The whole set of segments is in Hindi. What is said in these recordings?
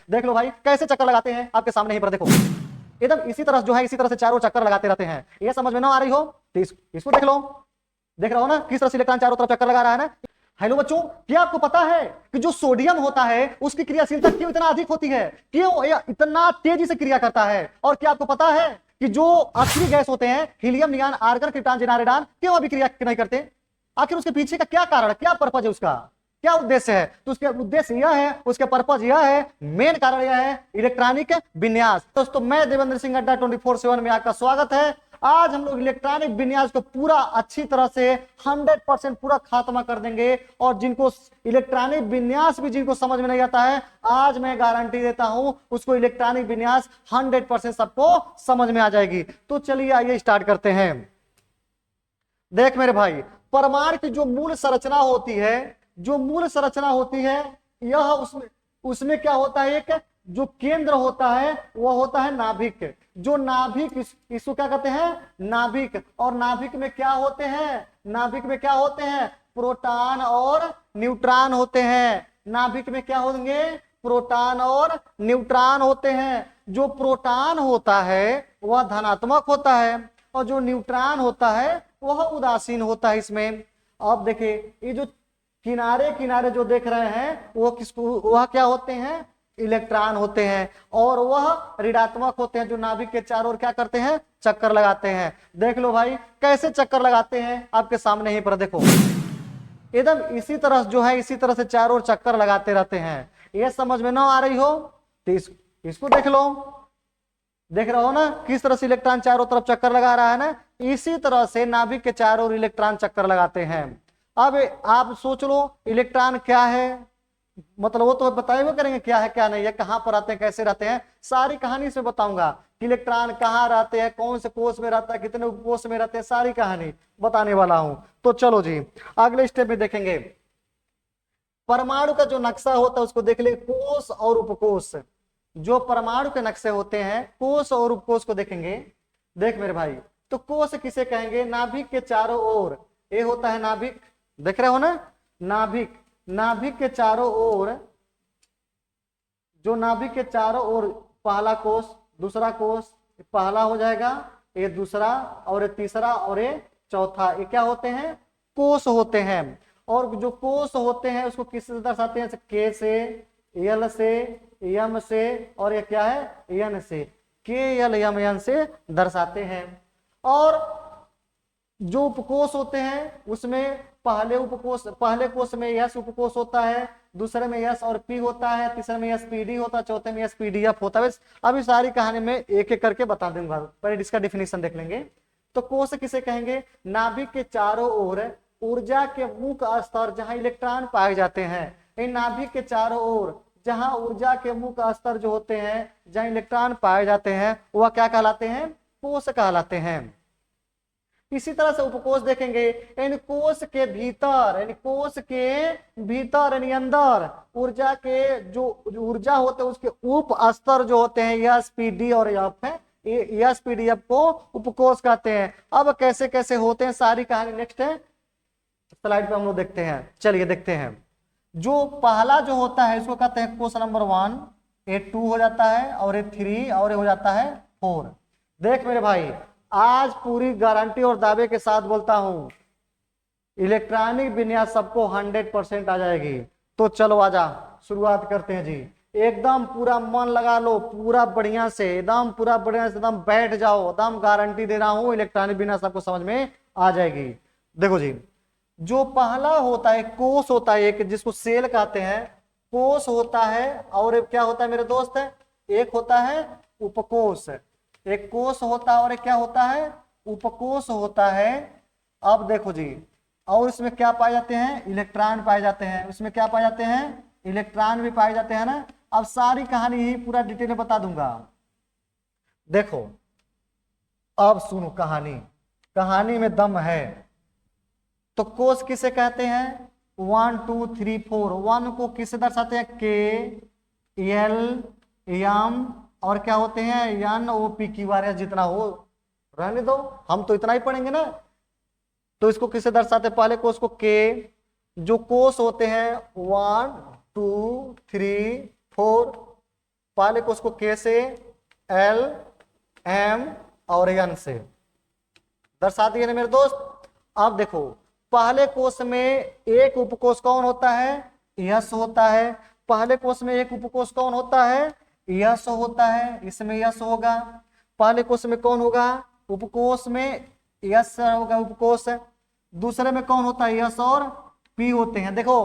देख लो भाई कैसे चक्कर लगाते हैं आपके सामने ही पर देखो, एकदम इसी तरह जो है इसी तरह से चारों चक्कर लगाते रहते हैं। ये समझ में ना आ रही हो तो इसको देख लो, देख रहे हो ना किस तरह से इलेक्ट्रॉन चारों तरफ चक्कर लगा रहा है ना। हेलो बच्चों, क्या आपको पता है कि जो सोडियम होता है उसकी क्रियाशीलता क्यों इतना अधिक होती है, क्यों यह इतना तेजी से क्रिया करता है? और क्या आपको पता है कि जो आखिरी गैस होते हैं हीलियम, नियान, आर्गन, क्रिप्टॉन, जेन, आर्गन क्यों अभी क्रिया नहीं करते? आखिर उसके पीछे का क्या कारण, क्या पर्पज है, उसका क्या उद्देश्य है? तो उसका उद्देश्य यह है, उसका पर्पज यह है, मेन कारण यह है इलेक्ट्रॉनिक विन्यास। दोस्तों मैं देवेंद्र सिंह अड्डा 24/7 में आपका स्वागत है। आज हम लोग इलेक्ट्रॉनिक विन्यास को पूरा अच्छी तरह से 100% पूरा खात्मा कर देंगे। और जिनको इलेक्ट्रॉनिक विन्यास भी जिनको समझ में नहीं आता है, आज मैं गारंटी देता हूं उसको इलेक्ट्रॉनिक विन्यास 100% सबको समझ में आ जाएगी। तो चलिए आइए स्टार्ट करते हैं। देख मेरे भाई, परमाणु की जो मूल संरचना होती है, जो मूल संरचना होती है यह उसमें उसमें क्या होता है, एक जो केंद्र होता है वह होता है नाभिक। जो नाभिक इसको क्या कहते हैं, नाभिक। और नाभिक में क्या होते हैं, नाभिक में क्या होते हैं, प्रोटॉन और न्यूट्रॉन होते हैं। नाभिक में क्या होंगे, प्रोटॉन और न्यूट्रॉन होते हैं। जो प्रोटॉन होता है वह धनात्मक होता है और जो न्यूट्रॉन होता है वह उदासीन होता है इसमें। अब देखिए ये जो किनारे किनारे जो देख रहे हैं वो किसको, वह क्या होते हैं, इलेक्ट्रॉन होते हैं। और वह ऋणात्मक होते हैं जो नाभिक के चारों ओर क्या करते हैं, चक्कर लगाते हैं। देख लो भाई कैसे चक्कर लगाते हैं आपके सामने ही पर देखो, एकदम इसी तरह जो है इसी तरह से चारों ओर चक्कर लगाते रहते हैं। ये समझ में ना आ रही हो तो इसको देख लो, देख रहे हो ना किस तरह से इलेक्ट्रॉन चारों तरफ चक्कर लगा रहा है ना। इसी तरह से नाभिक के चारों ओर इलेक्ट्रॉन चक्कर लगाते हैं। अब आप सोच लो इलेक्ट्रॉन क्या है, मतलब वो तो बताए हुए करेंगे क्या है क्या नहीं है, कहां पर आते हैं, कैसे रहते हैं, सारी कहानी से बताऊंगा कि इलेक्ट्रॉन कहाँ रहते हैं, कौन से कोष में रहता है, कितने उपकोष में रहते हैं, सारी कहानी बताने वाला हूं। तो चलो जी अगले स्टेप में देखेंगे। परमाणु का जो नक्शा होता है उसको देख ले, कोष और उपकोष। जो परमाणु के नक्शे होते हैं कोष और उपकोष को देखेंगे। देख मेरे भाई, तो कोष किसे कहेंगे, नाभिक के चारों ओर ये होता है नाभिक, देख रहे हो ना, नाभिक। नाभिक के चारों ओर, जो नाभिक के चारों ओर पहला कोष, दूसरा कोष, पहला हो जाएगा, ये दूसरा, और ये तीसरा, और ये चौथा, ये क्या होते हैं, कोष होते हैं। और जो कोष होते हैं उसको किससे दर्शाते हैं, के से, यल से, यम से, और ये क्या है, यन से, के यल यम यन से दर्शाते हैं। और जो उपकोष होते हैं उसमें पहले कोष में यस उपकोष होता है, दूसरे में यस और पी होता है, तीसरे में यस पीडी होता है, चौथे में यस पीडीएफ होता है। अभी सारी कहानी में एक एक करके बता दूंगा, पहले इसका डिफिनेशन देख लेंगे। तो कोष किसे कहेंगे, नाभिक के चारों ओर ऊर्जा के मुख्य स्तर जहां इलेक्ट्रॉन पाए जाते हैं। इन नाभिक के चारों ओर जहां ऊर्जा के मुख्य स्तर जो होते हैं, जहां इलेक्ट्रॉन पाए जाते हैं, वह क्या कहलाते हैं, कोष कहलाते हैं। इसी तरह से उपकोष देखेंगे, इन कोष के भीतर, इन कोष के भीतर यानी अंदर ऊर्जा के जो ऊर्जा होते हैं उसके उप स्तर जो होते हैं यस पी डी और एफ है, यस पी डी एफ को उपकोष कहते हैं। अब कैसे कैसे होते हैं सारी कहानी नेक्स्ट है स्लाइड पे हम लोग देखते हैं। चलिए देखते हैं। जो पहला जो होता है इसको कहते हैं कोष नंबर 1, ये 2 हो जाता है, और ये 3, और ये हो जाता है 4। देख मेरे भाई आज पूरी गारंटी और दावे के साथ बोलता हूं इलेक्ट्रॉनिक विन्यास सबको 100% आ जाएगी। तो चलो आजा शुरुआत करते हैं जी। एकदम पूरा मन लगा लो, पूरा बढ़िया से, एकदम पूरा बढ़िया से एकदम बैठ जाओ, एकदम गारंटी दे रहा हूं इलेक्ट्रॉनिक विन्यास सबको समझ में आ जाएगी। देखो जी, जो पहला होता है कोष होता है एक, जिसको सेल कहते हैं, कोष होता है। और एक क्या होता है मेरे दोस्त, एक होता है उपकोष। एक कोष होता है और एक क्या होता है, उपकोष होता है। अब देखो जी, और इसमें क्या पाए जाते हैं, इलेक्ट्रॉन पाए जाते हैं। इसमें क्या पाए जाते हैं, इलेक्ट्रॉन भी पाए जाते हैं ना। अब सारी कहानी ही पूरा डिटेल में बता दूंगा। देखो अब सुनो कहानी, कहानी में दम है। तो कोष किसे कहते हैं, 1 2 3 4। 1 को किससे दर्शाते हैं, के एल एम, और क्या होते हैं, N O P Q R S, जितना हो रहने दो, हम तो इतना ही पढ़ेंगे ना। तो इसको किससे दर्शाते हैं, पहले कोष को के। जो कोष होते हैं 1 2 3 4, पहले कोष को K से, L, M और N से दर्शा दिए ना मेरे दोस्त। अब देखो पहले कोष में एक उपकोष कौन होता है, यश होता है। पहले कोष में एक उपकोष कौन होता है, यश होता है, इसमें यश होगा। पहले कोष में कौन होगा, उपकोष में यश होगा, उपकोष। दूसरे में कौन होता है, यश और पी होते हैं। देखो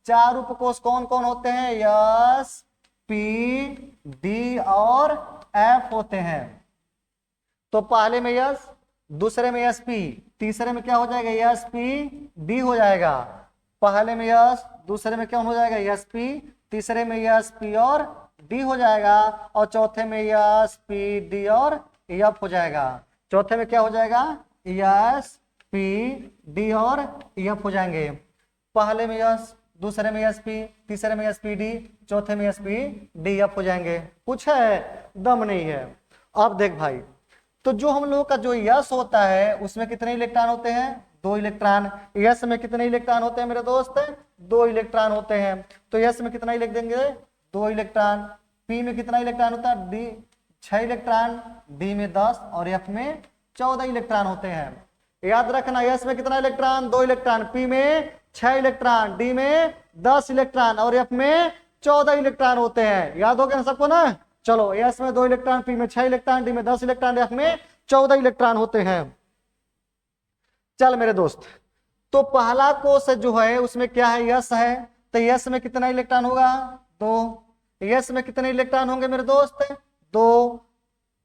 चार उपकोष कौन कौन होते हैं, यश, पी, डी और एफ होते हैं। तो पहले में यश, दूसरे में यश पी, तीसरे में क्या हो जाएगा, यश पी डी हो जाएगा। पहले में यश, दूसरे में क्या हो जाएगा, यश पी, तीसरे में यश पी और डी हो जाएगा, और चौथे में यश पी डी और एफ हो जाएगा। चौथे में क्या हो जाएगा, यश पी डी और एफ हो जाएंगे। पहले में यश, दूसरे में यश पी, तीसरे में यश पी डी, चौथे में यश पी डी एफ हो जाएंगे। कुछ है, दम नहीं है। अब देख भाई, तो जो हम लोगों का जो यश होता है उसमें कितने इलेक्ट्रॉन होते हैं, 2 इलेक्ट्रॉन। यश में कितने इलेक्ट्रॉन होते हैं मेरे दोस्त, 2 इलेक्ट्रॉन होते हैं। तो यश में कितना ही लिख देंगे, 2 इलेक्ट्रॉन। पी में कितना इलेक्ट्रॉन होता है, डी 6 इलेक्ट्रॉन, डी में 10 और एफ में 14 इलेक्ट्रॉन होते हैं। याद रखना, यश में कितना इलेक्ट्रॉन, 2 इलेक्ट्रॉन, पी में 6 इलेक्ट्रॉन, डी में 10 इलेक्ट्रॉन और एफ में 14 इलेक्ट्रॉन होते हैं। याद हो गया ना सबको ना। चलो यश में 2 इलेक्ट्रॉन, पी में 6 इलेक्ट्रॉन, डी में 10 इलेक्ट्रॉन, एफ में 14 इलेक्ट्रॉन होते हैं। चल मेरे दोस्त, तो पहला कोष जो है उसमें क्या है, यश है। तो यश में कितना इलेक्ट्रॉन होगा, 2। यश में कितने इलेक्ट्रॉन होंगे मेरे दोस्त, 2।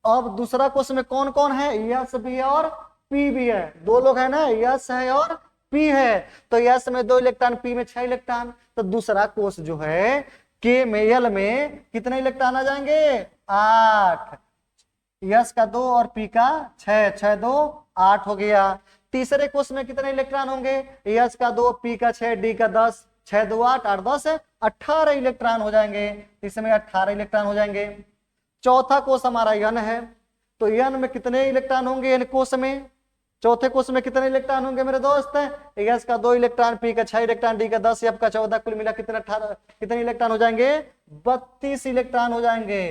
अब दूसरा कोष में कौन कौन है, यश भी है और पी भी है। 2 लोग है ना, यश है और पी है। तो यश में 2 इलेक्ट्रॉन, पी में 6 इलेक्ट्रॉन। तो दूसरा कोष जो है के में, यल में कितने इलेक्ट्रॉन आ जाएंगे, 8। यश का 2 और पी का 6, 6 2 8 हो गया। तीसरे कोष में कितने इलेक्ट्रॉन होंगे, यश का 2, पी का 6, डी का 10, 6 2 8 8 10 18 इलेक्ट्रॉन हो जाएंगे। इसमें 18 इलेक्ट्रॉन हो जाएंगे। चौथा कोष हमारा यन है। तो यन में कितने इलेक्ट्रॉन होंगे, यन कोष में, चौथे कोष में कितने इलेक्ट्रॉन होंगे मेरे दोस्त, यश का 2 इलेक्ट्रॉन, पी का 6 इलेक्ट्रॉन, डी का 10, एफ का 14, कुल मिला कितने 18, कितने इलेक्ट्रॉन हो जाएंगे, 32 इलेक्ट्रॉन हो जाएंगे।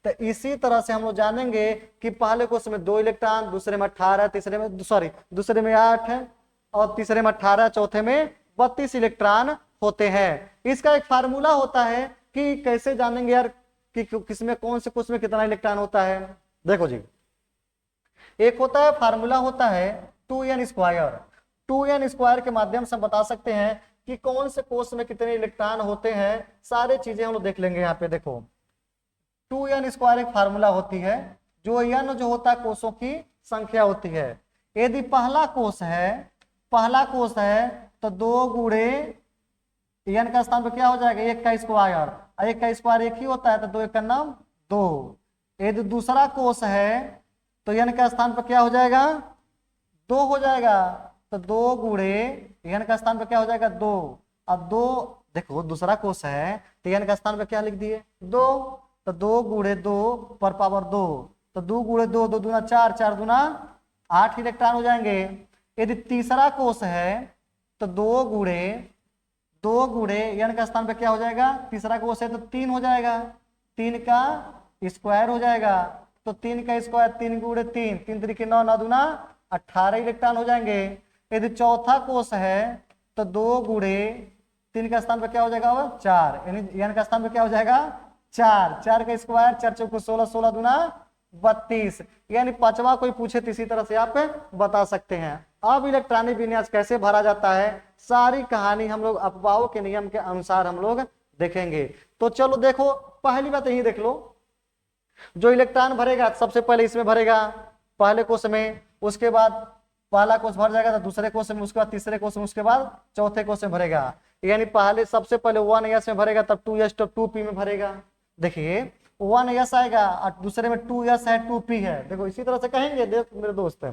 तो इसी तरह से हम लोग जानेंगे कि पहले कोष में 2 इलेक्ट्रॉन, दूसरे में 18, तीसरे में दूसरे में 8 है और तीसरे में 18, चौथे में 32 इलेक्ट्रॉन होते हैं। इसका एक फार्मूला होता है कि कैसे जानेंगे यार कि किसमें, कौन से कोष में कितना इलेक्ट्रॉन होता है। देखो जी, एक होता है फार्मूला होता है 2n स्क्वायर। 2n स्क्वायर के माध्यम से हम बता सकते हैं कि कौन से कोष में कितने इलेक्ट्रॉन होते हैं। सारे चीजें हम लोग देख लेंगे। यहाँ पे देखो 2n स्क्वायर एक फार्मूला होती है, जो n जो होता है कोषों की संख्या होती है। यदि पहला कोष है तो 2 गुणे n का स्थान पे क्या हो जाएगा, 1 का स्क्वायर। 1 का स्क्वायर 1 ही होता है, तो 2 1 का नाम 2। यदि दूसरा कोष है तो n का स्थान पर क्या हो जाएगा, 2 हो जाएगा। तो 2 गुणे n का स्थान पर क्या हो जाएगा, 2। अब 2 देखो दूसरा कोष है तो n का स्थान पर क्या लिख दिए, 2। तो 2 गुणे 2 पर पावर 2। तो 2 गुणे 2, 2 दूना 4, 4 दूना 8 इलेक्ट्रॉन हो जाएंगे। यदि तीसरा कोष है तो 2 गुणे n का स्थान पर क्या हो जाएगा, तीसरा कोष है तो 3 हो जाएगा। 3 का स्क्वायर हो जाएगा। तो 3 का स्क्वायर 3 गुणे 3, 3 3 9, 9 दूना 18 इलेक्ट्रॉन हो जाएंगे। यदि चौथा कोष है तो 2 गुणे 3 का स्थान पर क्या हो जाएगा, 4, यानी n का स्थान पर क्या हो जाएगा, 4। 4 का स्क्वायर 4 चौको 16, 16 दूना 32। यानी पांचवा कोई पूछे तो इसी तरह से आप बता सकते हैं। अब इलेक्ट्रॉनिक विन्यास कैसे भरा जाता है, सारी कहानी हम लोग अफवाहों के नियम के अनुसार हम लोग देखेंगे। तो चलो देखो, पहली बात यही देख लो, जो इलेक्ट्रॉन भरेगा सबसे पहले इसमें भरेगा, पहले कोष में। उसके बाद पहला कोष भर जाएगा तो दूसरे कोष में, उसके बाद तीसरे कोष में, उसके बाद चौथे कोष में भरेगा। यानी पहले सबसे पहले 1s में भरेगा, तब 2s, तब 2p में भरेगा। देखिए 1s आएगा और दूसरे में 2s है, 2p है। देखो इसी तरह से कहेंगे, देख मेरे दोस्त,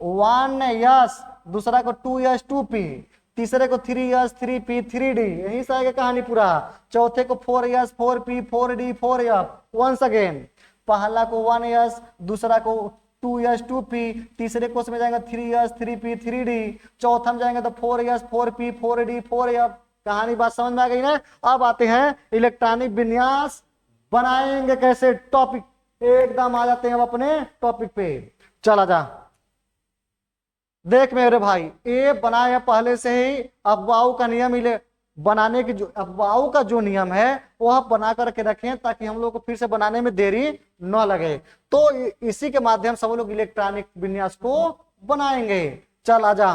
1s, दूसरा को 2s, 2p, तीसरे को 3s, 3p, 3d, यही से आएगा कहानी पूरा। चौथे को 4s, 4p, 4d, 4f। Once again, पहला को 1s, दूसरा को 2s, 2p, तीसरे कोष में जाएगा 3s, 3p, 3d, चौथा में जाएंगे तो 4s, 4p, 4d, 4f। कहानी बात समझ में आ गई ना। अब आते हैं इलेक्ट्रॉनिक विन्यास बनाएंगे कैसे टॉपिक, एकदम आ जाते हैं अब अपने टॉपिक पे। चला जा, देख मेरे भाई, ये बनाया पहले से ही अफवाहों का नियम ही बनाने की, जो अफवाहों का जो नियम है वह बना करके रखें ताकि हम लोग को फिर से बनाने में देरी न लगे। तो इसी के माध्यम से हम लोग इलेक्ट्रॉनिक विन्यास को बनाएंगे। चल आजा,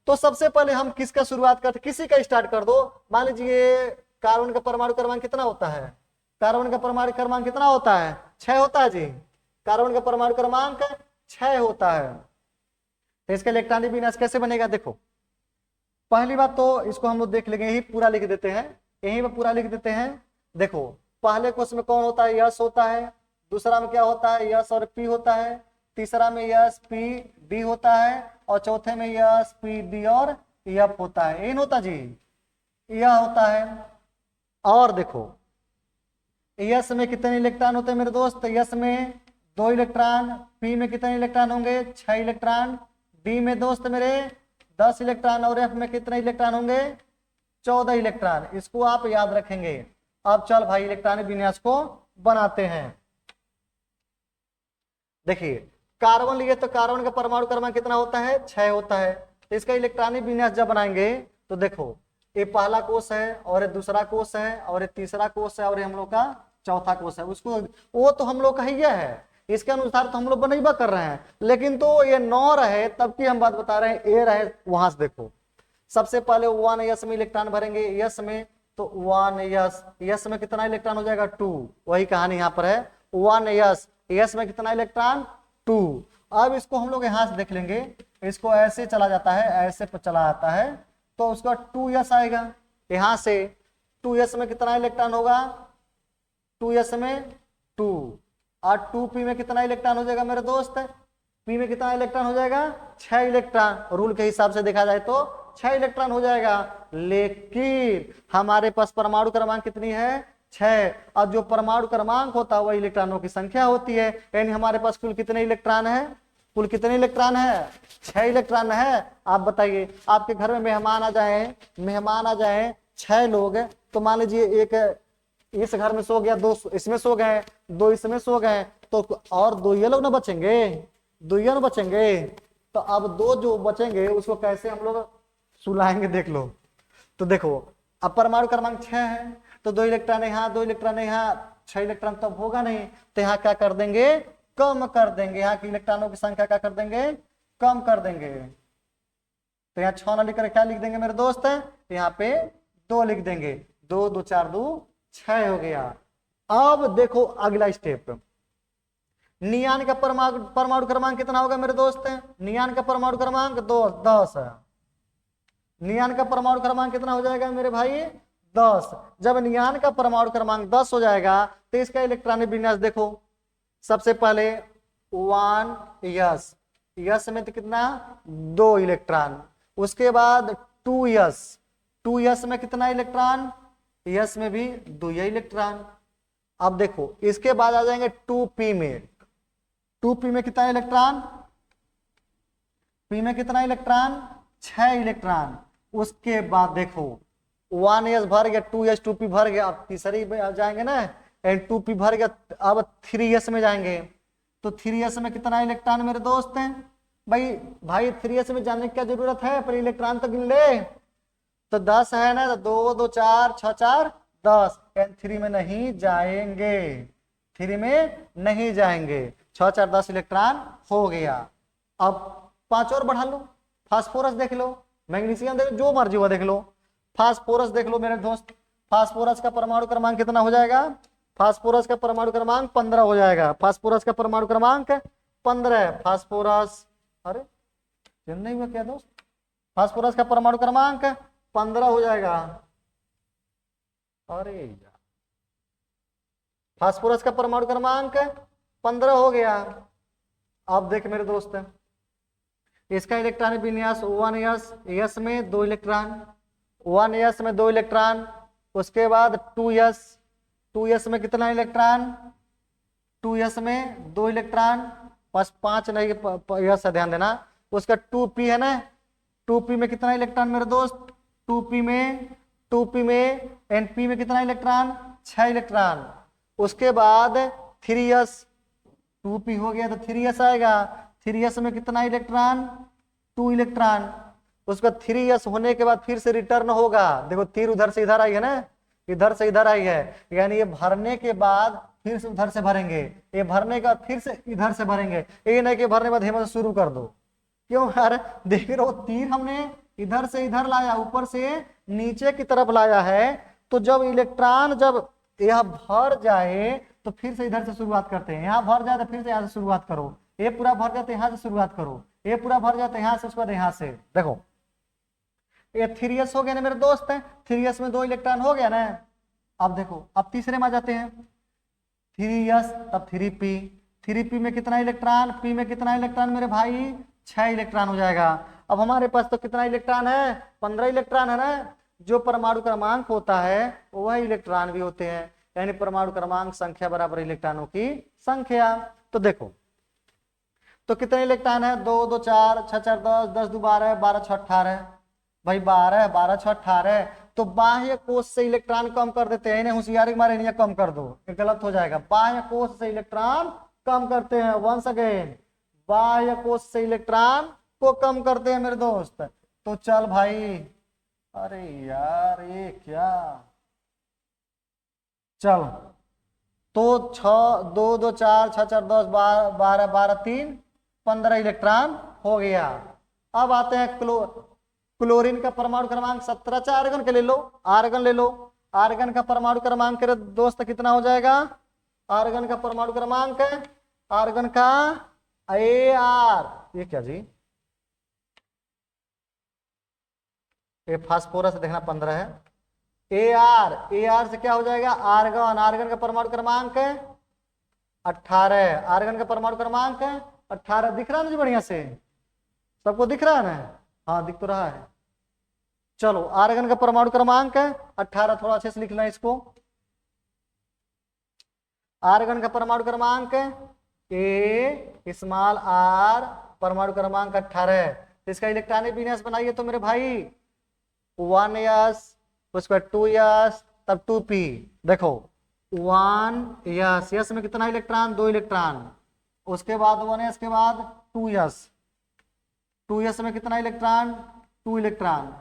तो सबसे पहले हम किसका शुरुआत करते, किसी का स्टार्ट कर दो। मान लीजिए कार्बन का परमाणु क्रमांक कितना होता है, कार्बन का परमाणु क्रमांक कितना होता है, 6 होता है जी। कार्बन का परमाणु क्रमांक 6 होता है। तो इसका इलेक्ट्रॉनिक विन्यास कैसे बनेगा, देखो पहली बात तो इसको हम लोग देख लेंगे, यही पूरा लिख देते हैं, यही में पूरा लिख देते हैं। देखो पहले क्वेश्चन में कौन होता है, यस होता है। दूसरा में क्या होता है, यस और पी होता है। तीसरा में यस पी डी होता है। और चौथे में यस पी डी और एफ होता है। एन होता जी, यह होता है। और देखो यस में कितने इलेक्ट्रॉन होते हैं मेरे दोस्त, यस में 2 इलेक्ट्रॉन। पी में कितने इलेक्ट्रॉन होंगे, 6 इलेक्ट्रॉन। डी में दोस्त मेरे 10 इलेक्ट्रॉन। और एफ में कितने इलेक्ट्रॉन होंगे, 14 इलेक्ट्रॉन। इसको आप याद रखेंगे। अब चल भाई इलेक्ट्रॉनिक विन्यास को बनाते हैं। देखिए कार्बन लिए तो कार्बन का परमाणु क्रमांक कितना होता है, 6 होता है। तो इसका इलेक्ट्रॉनिक विन्यास जब बनाएंगे तो देखो ये पहला कोष है, और ये दूसरा कोष है, और ये तीसरा कोष है, और ये हम लोग का चौथा कोष है। उसको वो तो हम लोग का ही है, इसके अनुसार तो हम लोग बनैबा कर रहे हैं। लेकिन तो ये 9 रहे तब की हम बात बता रहे हैं, ए रहे वहां से देखो। सबसे पहले 1 यस में इलेक्ट्रॉन भरेंगे, यस में तो 1 यस, यस में कितना इलेक्ट्रॉन हो जाएगा, 2। वही कहानी यहाँ पर है, 1 यस, यस में कितना इलेक्ट्रॉन, 2। अब इसको हम लोग यहां से देख लेंगे, इसको ऐसे चला जाता है, ऐसे पर चला आता है तो उसका 2 यस आएगा। यहां से 2 यस में कितना इलेक्ट्रॉन होगा, 2 यस में 2। और 2 पी में कितना इलेक्ट्रॉन हो जाएगा मेरे दोस्त, पी में कितना इलेक्ट्रॉन हो जाएगा, 6 इलेक्ट्रॉन। रूल के हिसाब से देखा जाए तो 6 इलेक्ट्रॉन हो जाएगा। लेकिन हमारे पास परमाणु क्रमांक कितनी है, 6। अब जो परमाणु क्रमांक होता है वह इलेक्ट्रॉनों की संख्या होती है। यानी हमारे पास कुल कितने इलेक्ट्रॉन है, कुल कितने इलेक्ट्रॉन है, 6 इलेक्ट्रॉन है। आप बताइए, आपके घर में मेहमान आ जाए 6 लोग, तो मान लीजिए एक इस घर में सो गया, 2 इसमें सो गए, 2 इसमें सो गए, तो और 2 ये लोग ना बचेंगे, 2 ये ना बचेंगे। तो अब 2 जो बचेंगे उसको कैसे हम लोग सुलाएंगे, देख लो। तो देखो अब परमाणु क्रमांक 6 है, तो 2 इलेक्ट्रॉन यहाँ, 2 इलेक्ट्रॉन यहाँ, 6 इलेक्ट्रॉन तब होगा नहीं। तो यहाँ क्या कर देंगे, कम कर देंगे, यहाँ की इलेक्ट्रॉनों की संख्या क्या कर देंगे, कम कर देंगे। तो यहाँ 6 ना लिखकर क्या लिख देंगे मेरे दोस्त, यहाँ पे 2 लिख देंगे, 2 2 4 2 6 हो गया। अब देखो अगला स्टेप, नियान का परमाणु क्रमांक कितना होगा मेरे दोस्त, नियान का परमाणु क्रमांक 10 है। नियान का परमाणु क्रमांक कितना हो जाएगा मेरे भाई, 10। जब नियान का परमाणु क्रमांक 10 हो जाएगा तो इसका इलेक्ट्रॉनिक विन्यास देखो। सबसे पहले 1 यस, यस में तो कितना, 2 इलेक्ट्रॉन। उसके बाद 2 यस, 2 यस में कितना इलेक्ट्रॉन, यस में भी 2 इलेक्ट्रॉन। अब देखो इसके बाद आ जाएंगे 2p में, 2p में कितना इलेक्ट्रॉन, p में कितना इलेक्ट्रॉन, 6 इलेक्ट्रॉन। उसके बाद देखो 1 यस भर गया, 2 यस 2p भर गया, अब तीसरी में आ जाएंगे ना, एंड 2p भर गया, अब 3 यस में जाएंगे। तो 3 यस में कितना इलेक्ट्रॉन मेरे दोस्त हैं, भाई 3 यस में जाने की क्या जरूरत है, पर इलेक्ट्रॉन तो गिन ले। तो 10 है ना, तो 2 2 4 6 4 10, एंड 3 में नहीं जाएंगे, 3 में नहीं जाएंगे। 6 4 10 इलेक्ट्रॉन हो गया। अब 5 और बढ़ा लो, फास्फोरस देख लो, मैग्नीशियम देख लो, जो मर्जी हुआ देख लो। फास्फोरस देख लो मेरे दोस्त, फास्फोरस का परमाणु क्रमांक कितना हो जाएगा, फास्फोरस का परमाणु क्रमांक 15 हो जाएगा। फास्फोरस का परमाणु क्रमांक 15, फास्फोरस, अरे नहीं हुआ क्या दोस्त, फास्फोरस का परमाणु क्रमांक 15 हो जाएगा। अरे यार, फास्फोरस का परमाणु क्रमांक 15 हो गया। अब देख मेरे दोस्त, इसका इलेक्ट्रॉनिक विन्यास 1 यस, यस में 2 इलेक्ट्रॉन, 1 यस में 2 इलेक्ट्रॉन। उसके बाद 2 यस, 2 यस में कितना इलेक्ट्रॉन, 2 यस में 2 इलेक्ट्रॉन, बस 5 नहीं यस है, ध्यान देना। उसका 2p है ना, 2p में कितना इलेक्ट्रॉन मेरे दोस्त, 2p में np में कितना इलेक्ट्रॉन, 6 इलेक्ट्रॉन। उसके बाद 3s 2p हो गया तो 3s आएगा। 3s में कितना इलेक्ट्रॉन, 2 इलेक्ट्रॉन। उसका 3s होने के बाद फिर से रिटर्न होगा, देखो तीर उधर से इधर आई है ना, इधर से इधर आई है, यानी ये भरने के बाद फिर से उधर से भरेंगे, ये भरने के बाद फिर से इधर से भरेंगे, ये नहीं कि भरने के बाद हेमंत शुरू कर दो। क्यों यार, देख रहे हो तीर हमने इधर से इधर लाया, ऊपर से नीचे की तरफ लाया है, तो जब इलेक्ट्रॉन जब यह भर जाए तो फिर से इधर से शुरुआत करते हैं, यहाँ भर जाए तो फिर से यहाँ से शुरुआत करो, ये पूरा भर जाए तो यहाँ से शुरुआत करो, ये पूरा भर जाए तो यहाँ से, उसके बाद यहाँ से। देखो ये 3s हो गया ना मेरे दोस्त है, 3s में 2 इलेक्ट्रॉन हो गया ना। अब देखो अब तीसरे में आ जाते हैं, 3s तब 3p, 3p में कितना इलेक्ट्रॉन, p में कितना इलेक्ट्रॉन मेरे भाई, 6 इलेक्ट्रॉन हो जाएगा। अब हमारे पास तो कितना इलेक्ट्रॉन है, 15 इलेक्ट्रॉन है ना। जो परमाणु क्रमांक होता है वह इलेक्ट्रॉन भी होते हैं, यानी परमाणु क्रमांक संख्या बराबर इलेक्ट्रॉनों की संख्या। तो देखो तो कितने इलेक्ट्रॉन है, 2 2 4 6 4 10 10 2 12 12 6 18 भाई, 12 12 6 18। तो बाह्य कोश से इलेक्ट्रॉन कम कर देते हैं, इन्हें होशियारी मारे नहीं कम कर दो, ये गलत हो जाएगा। बाह्य कोश से इलेक्ट्रॉन कम करते हैं, वंस अगेन बाह्य कोश से इलेक्ट्रॉन को कम करते हैं मेरे दोस्त। तो चल भाई, अरे यार ये क्या, चल तो 6 2 2 4 6 4 10 12 12 3 15 इलेक्ट्रॉन हो गया। अब आते हैं क्लोरीन का परमाणु क्रमांक 17, चाहे आर्गन के ले लो, आर्गन ले लो। आर्गन का परमाणु क्रमांक के दोस्त कितना हो जाएगा, आर्गन का परमाणु क्रमांक, आर्गन का Ar, ये क्या जी, ये फास्फोरस देखना 15 है, Ar से क्या हो जाएगा, आर्गन, आर्गन का परमाणु क्रमांक 18, आर्गन का परमाणु क्रमांक 18। दिख रहा है मुझे बढ़िया से, सबको दिख रहा है ना, हाँ दिख तो रहा है। चलो आर्गन का परमाणु क्रमांक 18, थोड़ा अच्छे से लिखना इसको। आर्गन का परमाणु क्रमांक ए स्मॉल आर, परमाणु क्रमांक 18। इसका इलेक्ट्रॉनिक विन्यास बनाइए तो मेरे भाई 1s, उसके बाद 2s, तब 2p। देखो 1s, यस में कितना इलेक्ट्रॉन, 2 इलेक्ट्रॉन। उसके बाद 1s के बाद 2s, 2s में कितना इलेक्ट्रॉन, 2 इलेक्ट्रॉन।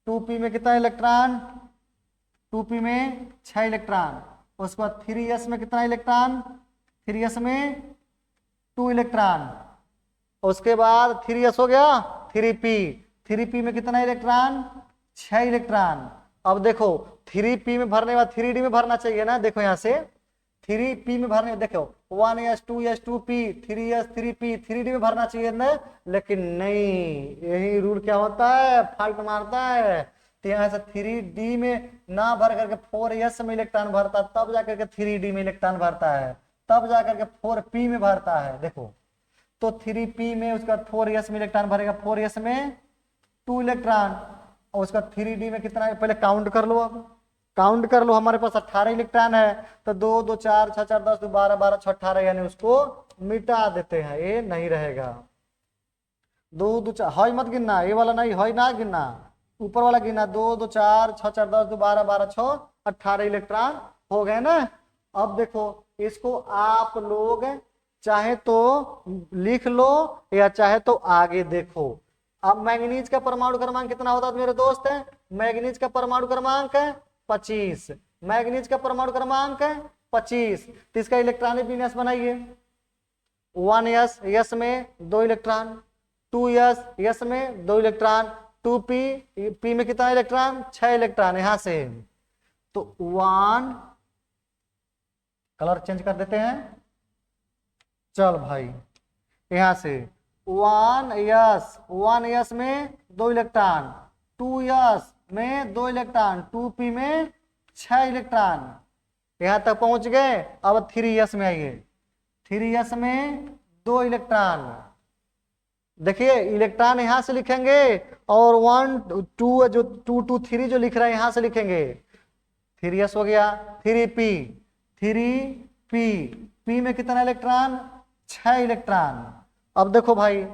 2p में कितना इलेक्ट्रॉन, 2p में 6 इलेक्ट्रॉन। उसके बाद 3s में कितना इलेक्ट्रॉन, 3s में 2 इलेक्ट्रॉन। उसके बाद 3s हो गया, 3p, 3p में कितना इलेक्ट्रॉन, 6 इलेक्ट्रॉन। अब देखो 3p में भरने के बाद 3d में भरना चाहिए ना, देखो यहाँ से 3p में भरने, देखो 1s 2s 2p 3s 3p 3d में भरना चाहिए ना, लेकिन नहीं, यही रूल क्या होता है, फाल्ट मारता है। तो यहाँ से 3d में ना भर करके 4s में इलेक्ट्रॉन भरता, तब जाकर के 3d में इलेक्ट्रॉन भरता है, तब जाकर के 4p में भरता है। देखो तो 3p में उसका 4s में इलेक्ट्रॉन भरेगा, 4s में 2 इलेक्ट्रॉन, और उसका 3d में कितना है, पहले काउंट कर लो। अब काउंट कर लो, हमारे पास 18 इलेक्ट्रॉन है, तो 2 2 4 6 4 10 12 12 6 18, यानी उसको मिटा देते हैं, ये नहीं रहेगा। 2 2 4 हई मत गिनना, ये वाला नहीं, हई ना गिनना, ऊपर वाला गिनना। 2 2 4 6 4 10 12 12 6 18 इलेक्ट्रॉन हो गए ना। अब देखो इसको आप लोग चाहे तो लिख लो या चाहे तो आगे देखो। अब मैंगनीज का परमाणु क्रमांक कितना होता है मेरे दोस्त, है मैंगनीज का परमाणु क्रमांक 25, मैंगनीज का परमाणु क्रमांक 25। तो इसका इलेक्ट्रॉनिक विन्यास बनाइए, 1s, यस में 2 इलेक्ट्रॉन, 2s, यस में 2 इलेक्ट्रॉन, 2p, p में कितना इलेक्ट्रॉन, 6 इलेक्ट्रॉन। यहां से तो 1, कलर चेंज कर देते हैं, चल भाई यहां से 1s में 2 इलेक्ट्रॉन, 2s में 2 इलेक्ट्रॉन, 2p में 6 इलेक्ट्रॉन। यहां तक पहुंच गए। अब 3s में आइए, 3s में 2 इलेक्ट्रॉन। देखिए इलेक्ट्रॉन यहां से लिखेंगे और 1 2 जो 2 2 3 जो लिख रहे हैं यहां से लिखेंगे। 3s हो गया, 3p, 3p, p में कितना इलेक्ट्रॉन, 6 इलेक्ट्रॉन। अब देखो भाई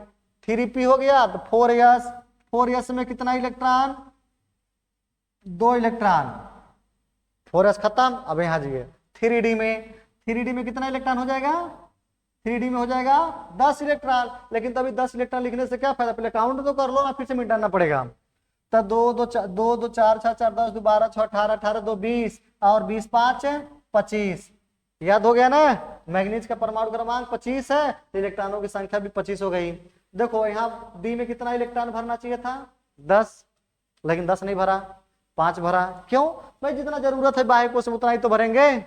3p हो गया, तो 4s, 4s में कितना इलेक्ट्रॉन, 2 इलेक्ट्रॉन। 4s खत्म। अब यहां जाइए 3D में, 3D में कितना इलेक्ट्रॉन हो जाएगा, 3D में हो जाएगा 10 इलेक्ट्रॉन। लेकिन तभी 10 इलेक्ट्रॉन लिखने से क्या फायदा, पहले काउंट तो कर लो ना, फिर से मिटाना पड़ेगा। तो 2 2 4 6 4 10 2 12 6 18 18 2 20 और 20 5 25। याद हो गया ना, मैग्नीज का परमाणु क्रमांक 25 है, तो इलेक्ट्रॉनों की संख्या भी 25 हो गई। देखो यहाँ डी में कितना इलेक्ट्रॉन भरना चाहिए था, 10, लेकिन 10 नहीं भरा, 5 भरा। क्यों भाई, जितना जरूरत है बाह्य कोश में उतना ही तो भरेंगे।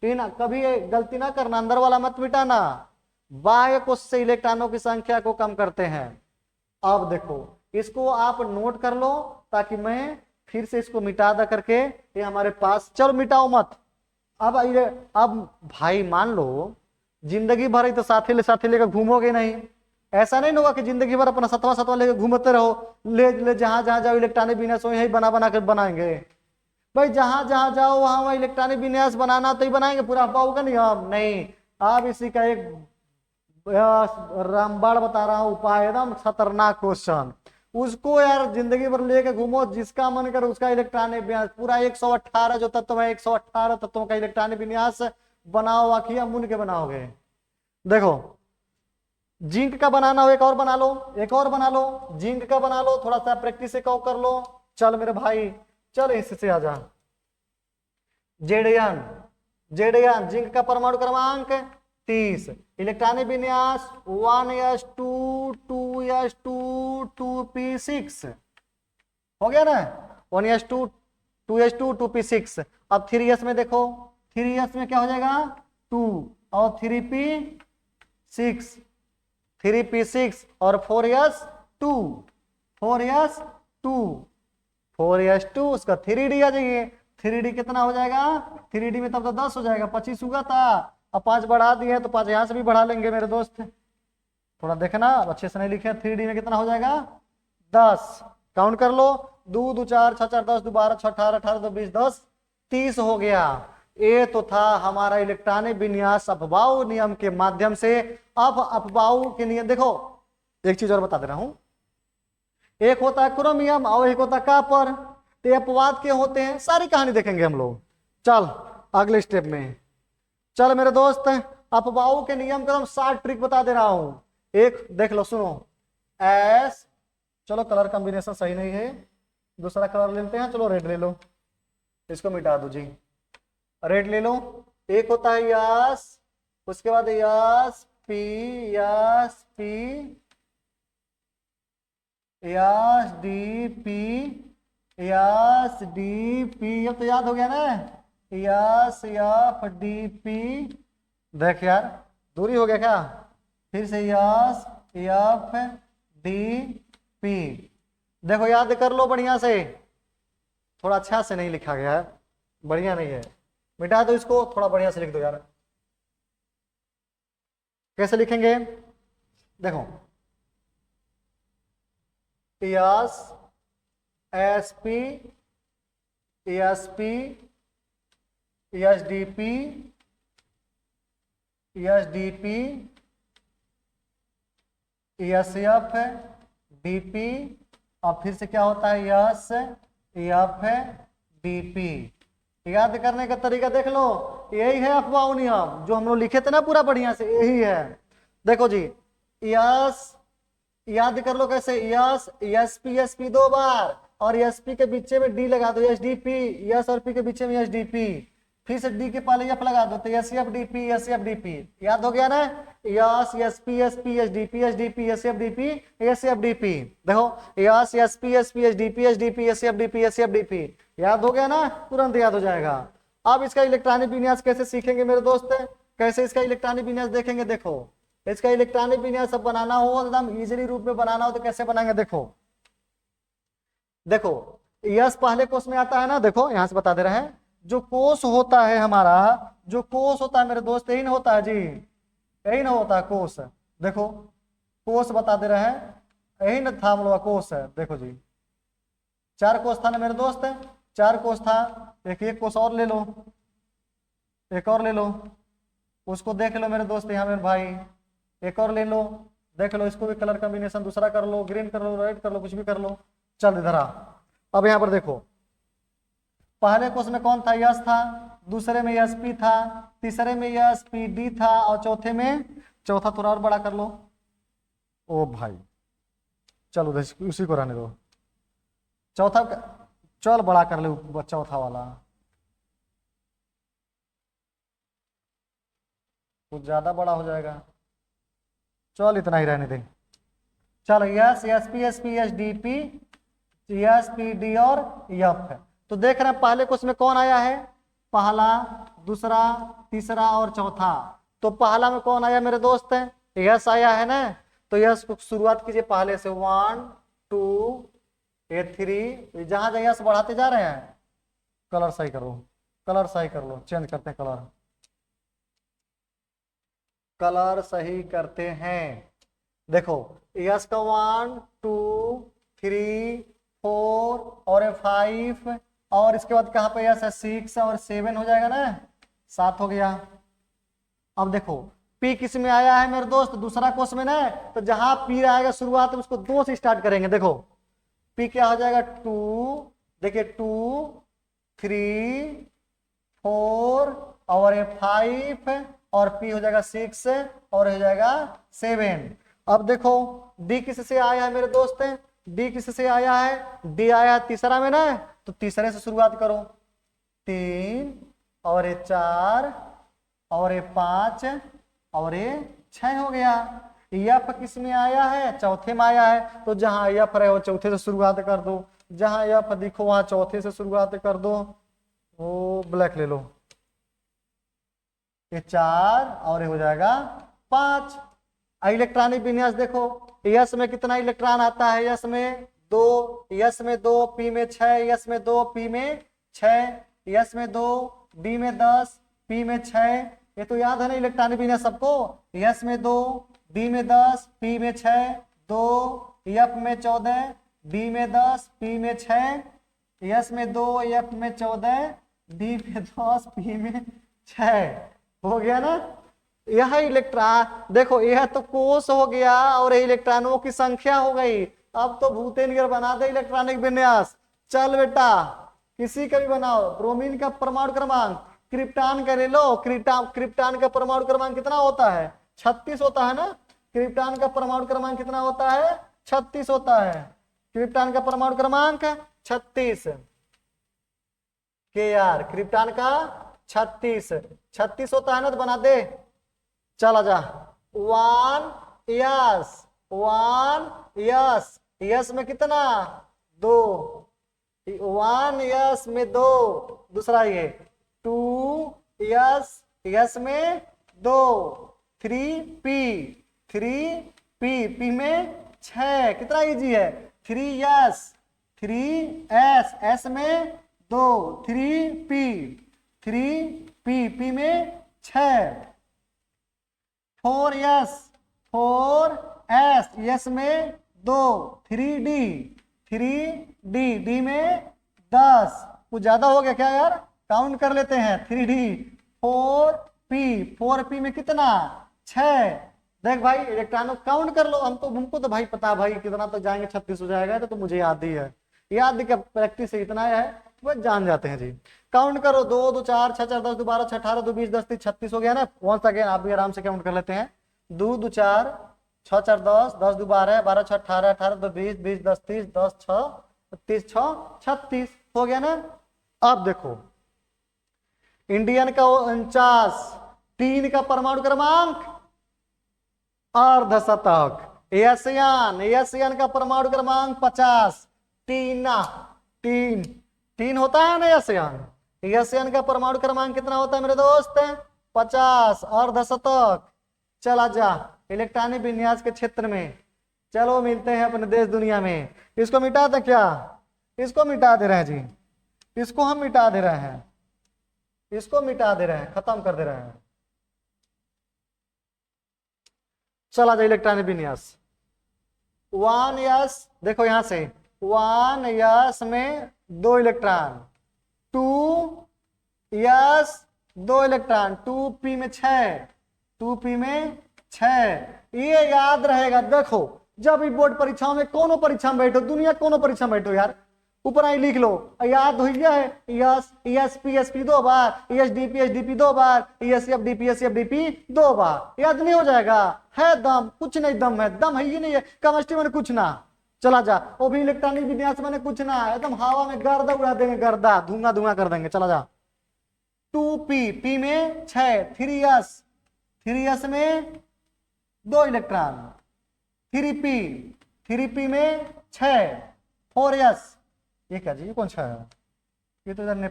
ना कभी गलती ना करना, अंदर वाला मत मिटाना, बाह्य कोश से इलेक्ट्रॉनों की संख्या को कम करते हैं। अब देखो इसको आप नोट कर लो, ताकि मैं फिर से इसको मिटा दा करके ये हमारे पास, चलो मिटाओ मत। अब भाई मान लो जिंदगी भर ही तो साथी लेकर घूमोगे नहीं, ऐसा नहीं होगा कि जिंदगी भर अपना सतवा लेकर घूमते रहो, ले जहां जहां जाओ इलेक्ट्रॉनिक विन्यास यही बना कर बनाएंगे। भाई जहां जहां जाओ वहां इलेक्ट्रॉनिक विन्यास बनाना तो ही बनाएंगे, पूरा अफवाह होगा नहीं। अब नहीं, अब इसी का एक रामबाण बता रहा हूं उपाय, एकदम खतरनाक क्वेश्चन। उसको यार जिंदगी भर लेके घूमो, जिसका मन करे उसका इलेक्ट्रॉनिक विन्यास पूरा 118 जो तत्व है 118 तत्वों का इलेक्ट्रॉनिक विन्यास बनाओ, आखिया मुन के बनाओगे। देखो जिंक का बनाना हो, एक और बना लो, जिंक का बना लो, थोड़ा सा प्रैक्टिस एक और कर लो। चल मेरे भाई, चल इससे आ जा। जेडन जिंक का परमाणु क्रमांक 30, इलेक्ट्रॉनिक विन्यास 1s2 2s2 2p6 हो गया ना, 1s2 2s2 2p6। अब 3s में देखो, 3s में क्या हो जाएगा 2 और 3p6 और 4s2 उसका 3d आ जाइए। 3d कितना हो जाएगा, 3d में तब तो 10 हो जाएगा, 25 हुआ था, अब 5 बढ़ा दिए तो 5 यहां से भी बढ़ा लेंगे मेरे दोस्त, थोड़ा देखना अच्छे से नहीं लिखे। 3d में कितना हो जाएगा 10, काउंट कर लो, 2 2 4 6 4 10 2 12 6 18 18 2 20 10 30 हो गया। ये तो था हमारा इलेक्ट्रॉनिक विन्यास अफबाऊ नियम के माध्यम से। अब अफबाऊ के नियम देखो, एक चीज और बता दे रहा हूं, एक होता है क्रोमियम और एक होता है कॉपर। तो अपवाद के होते हैं, सारी कहानी देखेंगे हम लोग। चल अगले स्टेप में चल मेरे दोस्त, अपवाऊ के नियम का हम 60 ट्रिक बता दे रहा हूं। एक देख लो, सुनो, एस, चलो कलर कॉम्बिनेशन सही नहीं है, दूसरा कलर लेते हैं, चलो रेड ले लो, इसको मिटा दो जी, रेड ले लो। एक होता है यस, उसके बाद yes P yes D P yes D P, अब तो याद हो गया ना, यस एफ डी पी। देख यार दूरी हो गया क्या, फिर से यस एफ डी पी। देखो याद कर लो बढ़िया से, थोड़ा अच्छा से नहीं लिखा गया है, बढ़िया नहीं है, मिटा दो इसको, थोड़ा बढ़िया से लिख दो यार। कैसे लिखेंगे देखो, yes S P S P S D P S D P S F D P, और फिर से क्या होता है यस एफ डी पी। याद करने का तरीका देख लो, यही है अफवाह नियम जो हम लोग लिखे थे ना पूरा बढ़िया से, यही है। देखो जी, यस याद कर लो कैसे, यस एस पी 2 बार और एस पी के बीच में डी लगा दो, एस डी पी, यस और पी के बीच में एस डी पी, फिर से डी के पहले एफ लगा दो तो S F D P S F D P. याद हो गया ना, yes S P S D P S D P S F D P S F D P. देखो yes S P S D P S D P S F D P S F D P. याद हो गया ना, तुरंत याद हो जाएगा। अब इसका इलेक्ट्रॉनिक विन्यास कैसे सीखेंगे मेरे दोस्त, कैसे इसका इलेक्ट्रॉनिक विन्यास देखेंगे। देखो इसका इलेक्ट्रॉनिक विन्यास सब बनाना हो, एकदम इजीली रूप में बनाना हो तो कैसे बनाएंगे। देखो यस पहले कोष में आता है ना, देखो यहां से बता दे रहे हैं, जो कोष होता है हमारा, जो कोष होता है मेरे दोस्त, यही ना होता है जी, यही ना होता है कोष। देखो कोष बता दे रहे हैं, यही ना था हम लोग कोष है। देखो जी 4 कोष था ना मेरे दोस्त, 4 कोष था, एक कोष और ले लो, एक और ले लो, उसको देख लो मेरे दोस्त यहाँ मेरे भाई, एक और ले लो, देख लो, इसको भी कलर कॉम्बिनेशन दूसरा कर लो, ग्रीन कर लो, रेड कर लो, कुछ भी कर लो। चल इधर आ, अब यहाँ पर देखो पहले कोष में कौन था, यस था, दूसरे में sp था, तीसरे में spd था, और चौथे में, चौथा थोड़ा और बड़ा कर लो। ओ भाई चलो उसी को रहने दो। चौथा चल बड़ा कर लो, चौथा वाला कुछ ज्यादा बड़ा हो जाएगा, चल इतना ही रहने दे। चलो yes sp sp sdp spd और f है। तो देख रहे हैं पहले क्वेश्चन में कौन आया है, पहला, दूसरा, तीसरा और चौथा। तो पहला में कौन आया मेरे दोस्त है, यस आया है ना। तो यस को शुरुआत कीजिए पहले से, 1 2 3, जहां जहां यस बढ़ाते जा रहे हैं। कलर सही करो, कलर सही कर लो, चेंज करते हैं कलर, कलर सही करते हैं। देखो यस का 1 2 3 4 और 5, और इसके बाद कहां पे यस है 6 और 7 हो जाएगा ना, 7 हो गया। अब देखो पी किस में आया है मेरे दोस्त, दूसरा क्वेश्चन में ना। तो जहां पी आएगा शुरुआत में उसको 2 से स्टार्ट करेंगे। देखो पी क्या हो जाएगा 2, देखिए 2 3 4 और 5, और पी हो जाएगा 6 और हो जाएगा 7। अब देखो डी किस से आया है मेरे दोस्त, डी किस से आया है, डी आया है तीसरा में ना। तो तीसरे से शुरुआत करो, 3 और 4 और 5 और 6 हो गया। एफ किस में आया है, चौथे में आया है। तो जहां एफ रहे वो चौथे से शुरुआत कर दो, जहां एफ दिखो वहां चौथे से शुरुआत कर दो। वो ब्लैक ले लो, ये 4 और ये हो जाएगा 5। इलेक्ट्रॉनिक विन्यास देखो, यस में कितना इलेक्ट्रॉन आता है, यस में 2, यस में 2, पी में 6, यस में 2, पी में 6, यस में 2, डी में 10, पी में 6। ये तो याद है ना इलेक्ट्रॉनिक विन्यास सबको, यस में 2, डी में 10, पी में 6, 2, एफ में 14, डी में 10, पी में 6, यस में 2, एफ में 14, डी में 10, पी में 6 हो गया ना। यह इलेक्ट्रॉन देखो, यह तो कोष हो गया और इलेक्ट्रॉनों की संख्या हो गई। अब तो भूतेनियर बना दे इलेक्ट्रॉनिक विन्यास। चल बेटा किसी का भी बनाओ। ब्रोमीन का परमाणु क्रमांक, क्रिप्टॉन का ले लो। क्रिप्टॉन का परमाणु क्रमांक कितना होता है, 36 होता है ना। क्रिप्टॉन का परमाणु क्रमांक कितना होता है, 36 होता है। क्रिप्टॉन का परमाणु क्रमांक 36 के यार, क्रिप्टॉन का 36 होता है ना, तो बना दे। चल आजा, 1 यस, यस में कितना 2, 1 यस में 2, दूसरा ये 2 यस, यस में 2, 3 पी में 6, कितना इजी है। 3 यस, 3 एस में 2, 3 पी में 6, 4 यस, 4 एस, यस में 2, 3 डी में 10। कुछ ज्यादा हो गया क्या यार, काउंट कर लेते हैं। 3 डी, 4 पी में कितना 6। देख भाई इलेक्ट्रॉनों काउंट कर लो, हमको तो भाई पता भाई कितना तो जाएंगे, 36 हो जाएगा। तो मुझे याद ही है, याद क्या प्रैक्टिस इतना है, वो जान जाते हैं जी। काउंट करो, 2 2 4 6 4 10 2 12 6 18 2 20 10 30 36 हो गया ना। वंस अगेन आप भी आराम से काउंट कर लेते हैं। 2 2 4 6 4 10 10 2 12 12 6 18 18 2 20 20 10 30 10 6 30 6 36 हो गया ना। अब देखो इंडियन का 49, 3 का परमाणु क्रमांक, अर्धशतक। एशियन का परमाणु क्रमांक 50, 3 होता है ना एशियन का परमाणु क्रमांक कितना होता है मेरे दोस्त, 50, अर्धशतक। चला जा इलेक्ट्रॉनिक विन्यास के क्षेत्र में, चलो मिलते हैं अपने देश दुनिया में। इसको मिटा दे क्या, इसको मिटा दे रहे हैं जी, इसको हम मिटा दे रहे हैं, इसको मिटा दे रहे हैं, खत्म कर दे रहे हैं। चला जा इलेक्ट्रॉनिक विन्यास। 1 यस, देखो यहां से 1 यस में 2 इलेक्ट्रॉन, 2 यस 2 इलेक्ट्रॉन, 2 पी में 6, 2 पी में 6। ये याद रहेगा। देखो जब भी बोर्ड परीक्षाओं में, कोनो परीक्षा में बैठो, दुनिया कोनो परीक्षा में बैठो यार, ऊपर आई लिख लो, याद हो गया है। यस ESP SP 2 बार, ESDP SDP 2 बार, ESF DP SF DP 2 बार। याद नहीं हो जाएगा? है दम, कुछ नहीं दम है, दम है ही नहीं है। केमिस्ट्री में कुछ ना, चला जा। वो भी इलेक्ट्रॉनिक विन्यास में कुछ ना, एकदम हवा में गर्दा उड़ा देंगे, गर्दा धुआं धुआं कर देंगे। चला जा। 2p में 6, 3s में 2 इलेक्ट्रॉन, 3p में 6, 4s। ये क्या जी, ये कौन सा है? ये तो इधर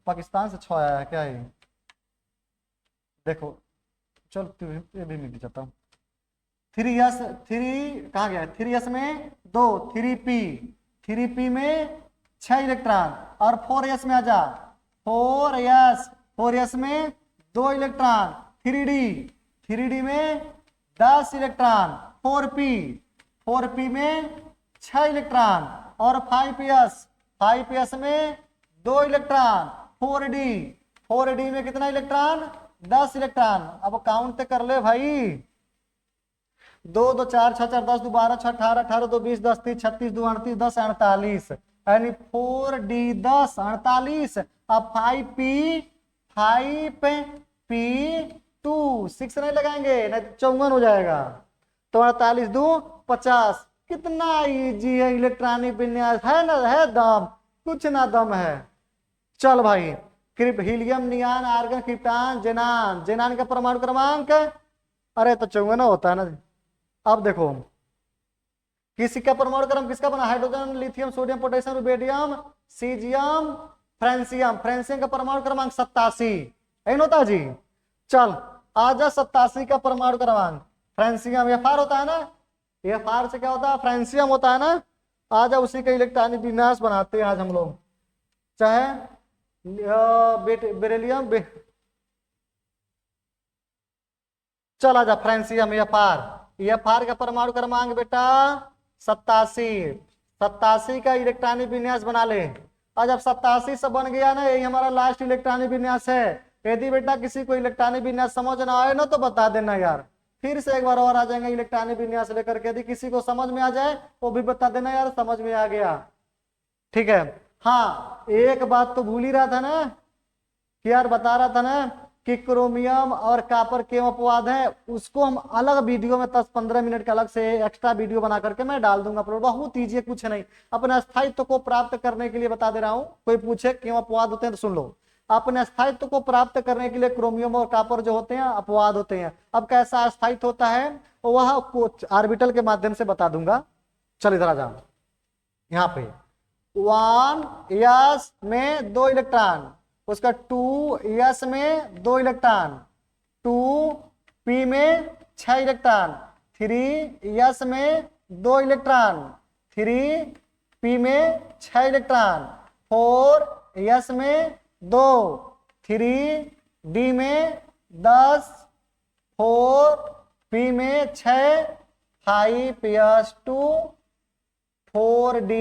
पाकिस्तान से 6 आया है क्या ये? देखो चल ये भी मिल जाता हूँ। 3s, 3 कहाँ गया? 3s में 2, 3p में 6 इलेक्ट्रॉन, और 4s में आ जा। 4s में 2 इलेक्ट्रॉन, 3d में 10 इलेक्ट्रॉन, 4p में 6 इलेक्ट्रॉन, और 5s में 2 इलेक्ट्रॉन, 4d में कितना इलेक्ट्रॉन? 10 इलेक्ट्रॉन। अब काउंट कर ले भाई। 2 2 4 6 4 10 2 12 6 18 18 2 20 10 30 36 2 38 10 48, यानी 4d 10 48। अब 5p 2 6 नहीं लगाएंगे, नहीं तो 54 हो जाएगा। तो 48 2 50। कितना इजी है इलेक्ट्रॉनिक विन्यास, है ना? है दम, कुछ ना दम है। चल भाई, हीलियम, नियान, आर्गन, क्रिप्टॉन, जेनान का परमाणु क्रमांक, अरे तो 54 होता है ना। अब देखो किसी का परमाणु क्रम किसका बना? Hydrogen, lithium, sodium, potassium, rubidium, caesium, francium का परमाणु क्रमांक 87 होता जी। चल आजा 87 का परमाणु क्रमांक। फ्रेंसियम FR होता है ना, FR से क्या होता है? फ्रेंसियम होता है ना। आजा उसी का इलेक्ट्रॉनिक विन्यास बनाते हैं आज हम लोग। चाहे बेरिलियम चल आजा, फ्रेंसियम FR का परमाणु क्रमांक बेटा 87 का इलेक्ट्रॉनिक विन्यास बना ले। और जब 87 से बन गया ना, यही हमारा लास्ट इलेक्ट्रॉनिक विन्यास है। यदि बेटा किसी को इलेक्ट्रॉनिक विन्यास समझ ना आए ना तो बता देना यार, फिर से एक बार और आ जाएंगे इलेक्ट्रॉनिक विन्यास लेकर के। यदि किसी को समझ में आ जाए वो भी बता देना यार, समझ में आ गया, ठीक है। हाँ एक बात तो भूल ही रहा था ना कि यार, बता रहा था ना कि क्रोमियम और कॉपर के अपवाद है, उसको हम अलग वीडियो में 10-15 मिनट का अलग से एक्स्ट्रा वीडियो बना करके मैं डाल दूंगा अपलोड। बहुत ईजी, कुछ नहीं। अपने स्थायित्व को प्राप्त करने के लिए बता दे रहा हूं। कोई पूछे क्यों अपवाद होते हैं तो सुन लो। अपने स्थायित्व को प्राप्त करने के लिए क्रोमियम और कॉपर जो होते हैं अपवाद होते हैं। अब कैसा स्थायित्व होता है वह ऑर्बिटल के माध्यम से बता दूंगा। चल इधर आ जा। यहाँ पे 1s में 2 इलेक्ट्रॉन, उसका 2s में 2 इलेक्ट्रॉन, 2p में 6 इलेक्ट्रॉन, 3s में 2 इलेक्ट्रॉन, 3p में 6 इलेक्ट्रॉन, 4s में 2, 3d में 10, 4p में 6, 5s2, 4d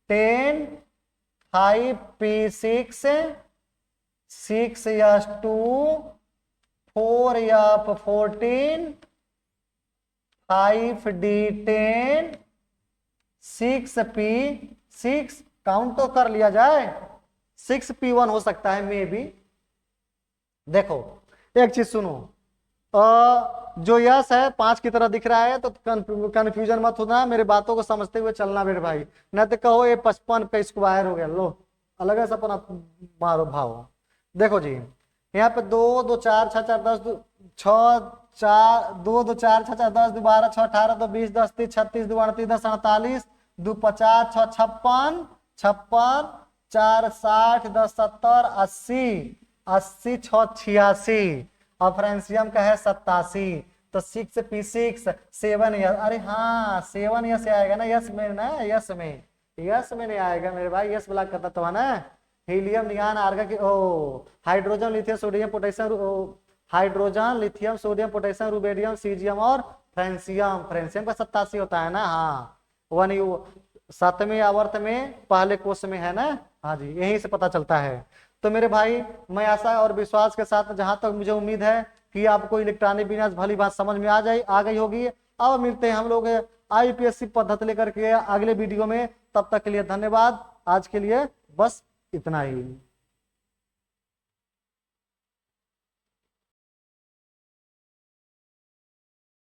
10, 5p6, 6s2, 4f14, 5d10, 6p6। Count तो कर लिया जाए, 6p1 हो सकता है मे बी। देखो एक चीज सुनो, जो यस है 5 की तरह दिख रहा है तो कंफ्यूजन मत होना, मेरे बातों को समझते हुए चलना मेरे भाई। न तो कहो ये 55 का स्क्वायर हो गया, लो अलग है सपना मारो भाव। देखो जी यहाँ पे 2 2 4 6 4 10 6 4 2 2 4 6 4 10 2 12 6 18 2 20 10 30 36 2 38 10 48 2 50 6 56 56 4 60 10 70 80 80 6 86 और फ्रेंसियम का है 87। तो 6p6 7 यस। अरे हाँ 7 यस आएगा ना, यस में ना, यस में नहीं आएगा मेरे भाई, यस ब्लॉक करता तो है ना। हीलियम, नियान, आर्गन की hydrogen, lithium, sodium, potassium, hydrogen, lithium, sodium, potassium, rubidium, caesium और फ्रेंसियम का 87 होता है ना। हाँ 7वें आवर्त में पहले कोष में है ना। हाँ जी यहीं से पता चलता है। तो मेरे भाई मैं आशा और विश्वास के साथ, जहां तक मुझे उम्मीद है कि आपको इलेक्ट्रॉनिक विन्यास भली बात समझ में आ गई होगी। अब मिलते हैं हम लोग IPSC पद्धति लेकर के अगले वीडियो में, तब तक के लिए धन्यवाद। आज के लिए बस इतना ही।